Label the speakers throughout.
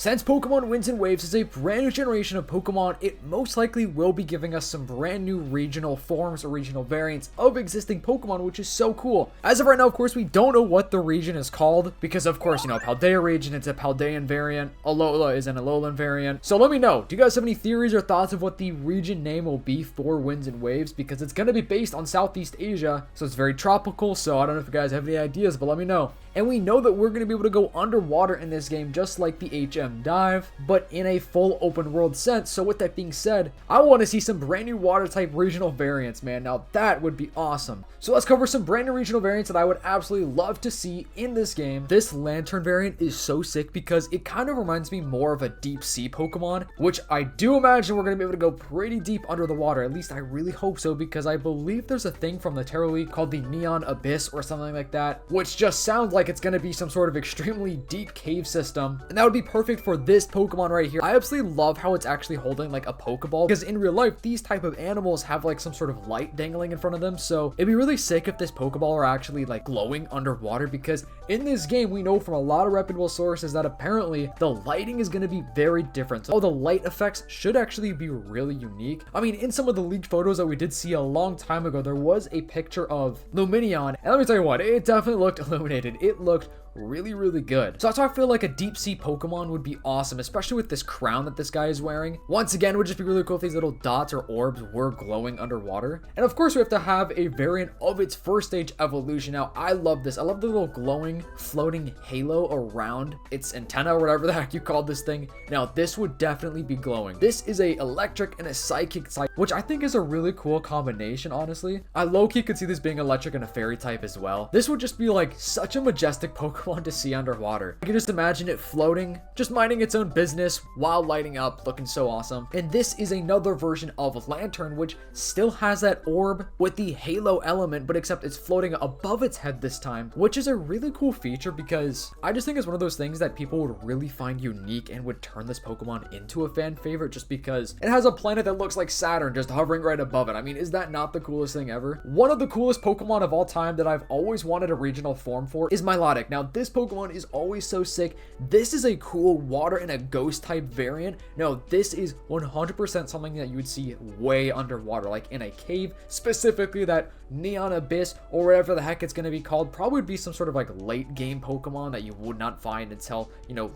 Speaker 1: Since Pokemon Winds and Waves is a brand new generation of Pokemon, it most likely will be giving us some brand new regional forms or regional variants of existing Pokemon, which is so cool. As of right now, of course, we don't know what the region is called because, of course, Paldea region, it's a Paldean variant. Alola is an Alolan variant. So let me know, do you guys have any theories or thoughts of what the region name will be for Winds and Waves? Because it's going to be based on Southeast Asia, so it's very tropical, so I don't know if you guys have any ideas, but let me know. And we know that we're going to be able to go underwater in this game just like the HM Dive, but in a full open world sense. So with that being said, I want to see some brand new water type regional variants, man. Now that would be awesome. So let's cover some brand new regional variants that I would absolutely love to see in this game. This Lanturn variant is so sick because it kind of reminds me more of a deep sea Pokemon, which I do imagine we're going to be able to go pretty deep under the water. At least I really hope so, because I believe there's a thing from the Terra League called the Neon Abyss or something like that, which just sounds like it's going to be some sort of extremely deep cave system, and that would be perfect for this Pokemon right here. I absolutely love how it's actually holding like a Pokeball, because in real life these type of animals have like some sort of light dangling in front of them, so it'd be really sick if this Pokeball are actually like glowing underwater, because in this game we know from a lot of reputable sources that apparently the lighting is going to be very different, so the light effects should actually be really unique. I mean, in some of the leaked photos that we did see a long time ago, there was a picture of Lumineon, and let me tell you what, it definitely looked illuminated. It looked really good. So that's why I feel like a deep sea Pokemon would be awesome, especially with this crown that this guy is wearing. Once again, it would just be really cool if these little dots or orbs were glowing underwater. And of course, we have to have a variant of its first stage evolution. Now, I love this. I love the little glowing, floating halo around its antenna or whatever the heck you called this thing. Now, this would definitely be glowing. This is a electric and a psychic type, which I think is a really cool combination, honestly. I low-key could see this being electric and a fairy type as well. This would just be like such a majestic Pokemon to see underwater. I can just imagine it floating, just minding its own business while lighting up, looking so awesome. And this is another version of Lanturn, which still has that orb with the halo element, but except it's floating above its head this time, which is a really cool feature because I just think it's one of those things that people would really find unique and would turn this Pokemon into a fan favorite, just because it has a planet that looks like Saturn just hovering right above it. I mean, is that not the coolest thing ever? One of the coolest Pokemon of all time that I've always wanted a regional form for is Milotic. Now, this Pokemon is always so sick. This is a cool water and a ghost type variant. No, this is 100% something that you would see way underwater, like in a cave, specifically that Neon Abyss or whatever the heck it's going to be called. Probably would be some sort of like late game Pokemon that you would not find until,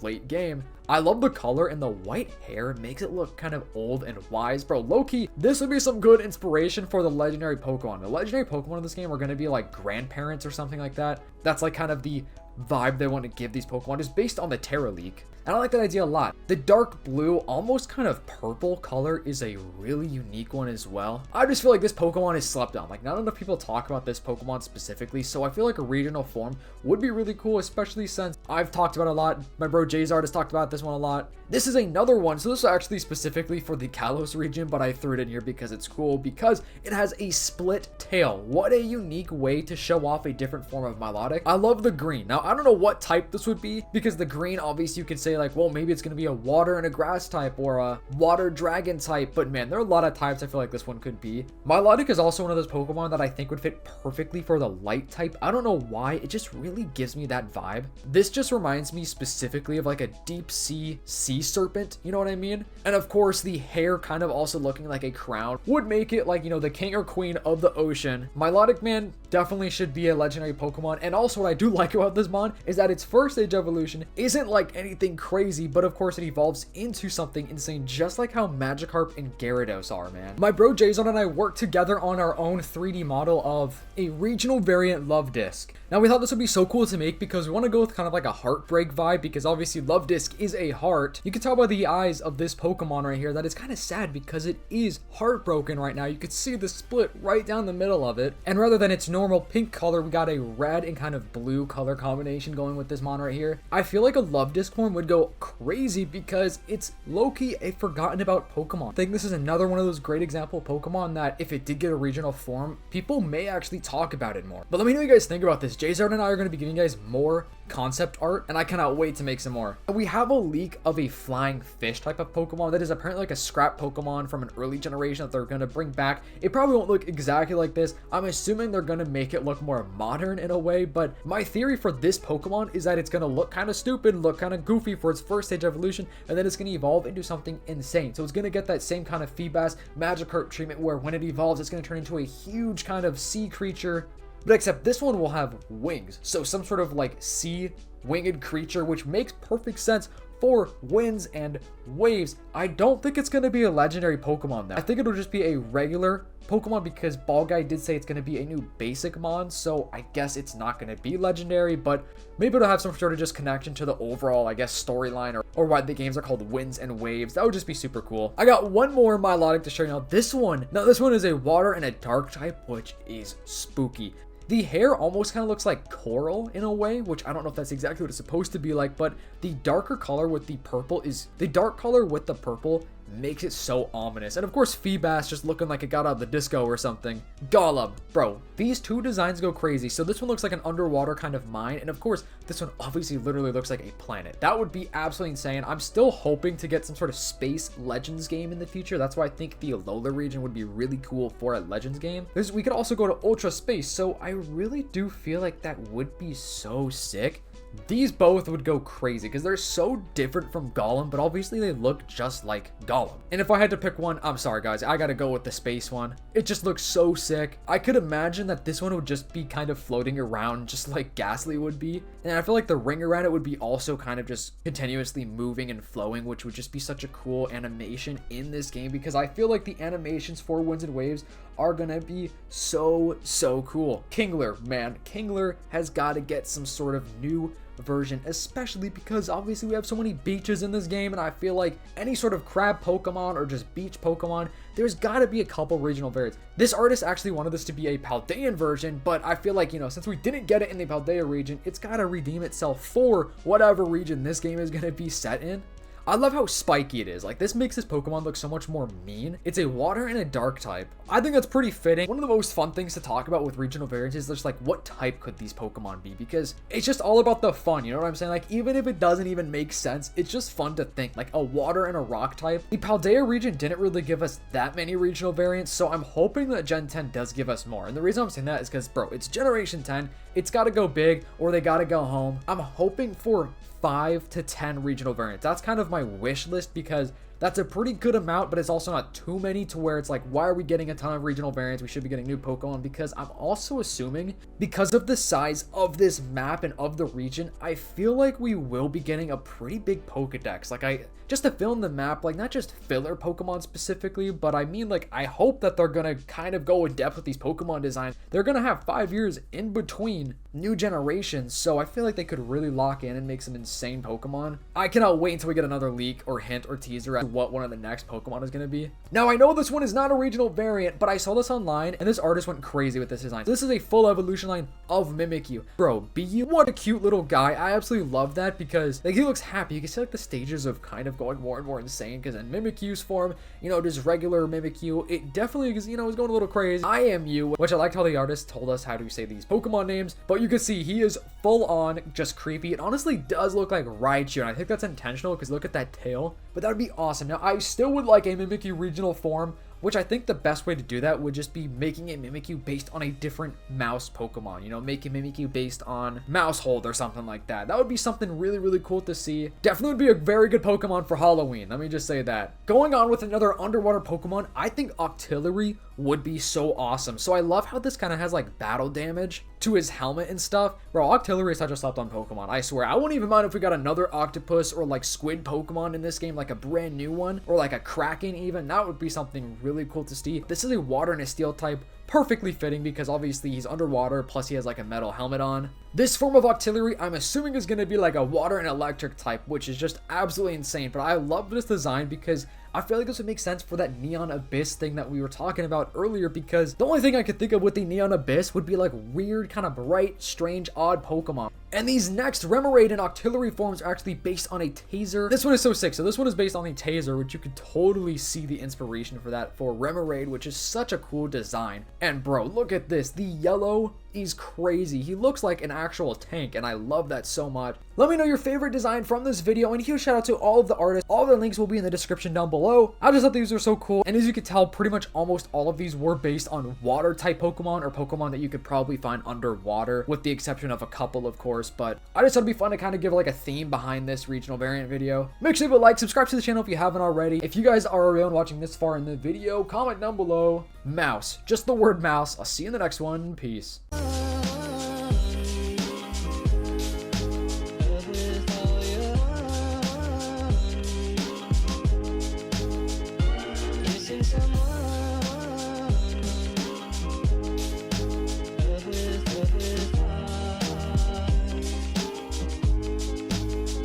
Speaker 1: late game. I love the color, and the white hair makes it look kind of old and wise. Bro, low-key, this would be some good inspiration for the legendary Pokemon. The legendary Pokemon in this game are going to be like grandparents or something like that. That's like kind of the vibe they want to give these Pokemon, just based on the Terra League. And I like that idea a lot. The dark blue, almost kind of purple color is a really unique one as well. I just feel like this Pokemon is slept on. Like, not enough people talk about this Pokemon specifically, so I feel like a regional form would be really cool, especially since I've talked about it a lot. My bro Jzard has talked about this one a lot. This is another one, so this is actually specifically for the Kalos region, but I threw it in here because it's cool, because it has a split tail. What a unique way to show off a different form of Milotic. I love the green. Now, I don't know what type this would be, because the green, obviously, you could say like, well, maybe it's going to be a water and a grass type or a water dragon type, but man, there are a lot of types I feel like this one could be. Milotic is also one of those Pokemon that I think would fit perfectly for the light type. I don't know why, it just really gives me that vibe. This just reminds me specifically of like a deep sea serpent, you know what I mean? And of course, the hair kind of also looking like a crown would make it like, the king or queen of the ocean. Milotic, man, definitely should be a legendary Pokemon. And also what I do like about this mon is that its first stage evolution isn't like anything crazy, but of course it evolves into something insane, just like how Magikarp and Gyarados are, man. My bro Jason and I worked together on our own 3D model of a regional variant Luvdisc. Now, we thought this would be so cool to make because we want to go with kind of like a heartbreak vibe, because obviously Luvdisc is a heart. You can tell by the eyes of this Pokemon right here that it's kind of sad because it is heartbroken right now. You could see the split right down the middle of it. And rather than its normal pink color, we got a red and kind of blue color combination going with this mon right here. I feel like a Luvdisc form would go crazy because it's low-key a forgotten about Pokemon. I think this is another one of those great example Pokemon that if it did get a regional form, people may actually talk about it more. But let me know what you guys think about this. Jzard and I are going to be giving you guys more concept art, and I cannot wait to make some more. We have a leak of a flying fish type of Pokemon that is apparently like a scrap Pokemon from an early generation that they're going to bring back. It probably won't look exactly like this. I'm assuming they're going to make it look more modern in a way, but my theory for this Pokemon is that it's going to look kind of stupid, look kind of goofy for its first stage evolution, and then it's going to evolve into something insane. So it's going to get that same kind of Feebas Magikarp treatment where when it evolves, it's going to turn into a huge kind of sea creature. But except this one will have wings, so some sort of like sea winged creature, which makes perfect sense for winds and waves. I don't think it's going to be a legendary Pokemon though. I think it'll just be a regular Pokemon because Ball Guy did say it's going to be a new basic mon, so I guess it's not going to be legendary, but maybe it'll have some sort of just connection to the overall, I guess, storyline or why the games are called Winds and Waves. That would just be super cool. I got one more Milotic to show you now. This one is a water and a dark type, which is spooky. The hair almost kind of looks like coral in a way, which I don't know if that's exactly what it's supposed to be like, but the darker color with the purple makes it so ominous. And of course, Feebas just looking like it got out of the disco or something. Golem, bro, these two designs go crazy. So this one looks like an underwater kind of mine, and of course, this one obviously literally looks like a planet. That would be absolutely insane. I'm still hoping to get some sort of space Legends game in the future. That's why I think the Alola region would be really cool for a Legends game. We could also go to Ultra Space, so I really do feel like that would be so sick. These both would go crazy because they're so different from Golem, but obviously they look just like Golem. And if I had to pick one, I'm sorry guys, I gotta go with the space one. It just looks so sick. I could imagine that this one would just be kind of floating around just like Ghastly would be. And I feel like the ring around it would be also kind of just continuously moving and flowing, which would just be such a cool animation in this game because I feel like the animations for Winds and Waves are gonna be so cool. Kingler, man, Kingler has got to get some sort of new version, especially because obviously we have so many beaches in this game, and I feel like any sort of crab Pokemon or just beach Pokemon, there's got to be a couple regional variants. This artist actually wanted this to be a Paldean version, but I feel like, you know, since we didn't get it in the Paldea region, it's got to redeem itself for whatever region this game is going to be set in. I love how spiky it is. Like, this makes this Pokemon look so much more mean. It's a water and a dark type. I think that's pretty fitting. One of the most fun things to talk about with regional variants is just like, what type could these Pokemon be? Because it's just all about the fun, you know what I'm saying? Like, even if it doesn't even make sense, it's just fun to think. Like, a water and a rock type. The Paldea region didn't really give us that many regional variants, so I'm hoping that Gen 10 does give us more. And the reason I'm saying that is because, bro, it's Generation 10. It's got to go big or they got to go home. I'm hoping for 5 to 10 regional variants. That's kind of my wish list because that's a pretty good amount, but it's also not too many to where it's like, why are we getting a ton of regional variants? We should be getting new Pokemon, because I'm also assuming because of the size of this map and of the region, I feel like we will be getting a pretty big Pokedex. Like, just to fill in the map, like not just filler Pokemon specifically, but I mean, like, I hope that they're gonna kind of go in depth with these Pokemon designs. They're gonna have 5 years in between new generations, so I feel like they could really lock in and make some insane Pokemon. I cannot wait until we get another leak or hint or teaser at what one of the next Pokemon is gonna be. Now, I know this one is not a regional variant, but I saw this online and this artist went crazy with this design. So this is a full evolution line of Mimikyu. Bro, BU, what a cute little guy. I absolutely love that because like he looks happy. You can see like the stages of kind of going more and more insane, because in Mimikyu's form, you know, just regular Mimikyu, it definitely is, you know, is going a little crazy. I am you, which I liked how the artist told us how to say these Pokemon names, but you can see he is full on just creepy. It honestly does look like Raichu, and I think that's intentional because look at that tail. But that would be awesome. Now, I still would like a Mimikyu regional form, which I think the best way to do that would just be making a Mimikyu based on a different mouse Pokemon. You know, make a Mimikyu based on Mousehold or something like that. That would be something really, really cool to see. Definitely would be a very good Pokemon for Halloween. Let me just say that. Going on with another underwater Pokemon, I think Octillery would be so awesome. So I love how this kind of has like battle damage to his helmet and stuff. Bro, Octillery is such a slept on Pokemon. I swear, I wouldn't even mind if we got another octopus or like squid Pokemon in this game, like a brand new one, or like a Kraken even. That would be something really cool to see. This is a water and a steel type, perfectly fitting because obviously he's underwater, plus he has like a metal helmet on. This form of Octillery, I'm assuming, is going to be like a water and electric type, which is just absolutely insane. But I love this design because I feel like this would make sense for that Neon Abyss thing that we were talking about earlier, because the only thing I could think of with the Neon Abyss would be like weird, kind of bright, strange, odd Pokemon. And these next Remoraid and Octillery forms are actually based on a taser. This one is so sick. So this one is based on the taser, which you could totally see the inspiration for that for Remoraid, which is such a cool design. And bro, look at this. The yellow He's crazy. He looks like an actual tank, and I love that so much. Let me know your favorite design from this video, and huge shout out to all of the artists. All of their links will be in the description down below. I just thought these were so cool, and as you can tell, pretty much almost all of these were based on water type Pokemon, or Pokemon that you could probably find underwater, with the exception of a couple, of course. But I just thought it'd be fun to kind of give like a theme behind this regional variant video. Make sure to like, subscribe to the channel if you haven't already. If you guys are around watching this far in the video, comment down below mouse, just the word mouse. I'll see you in the next one. Peace.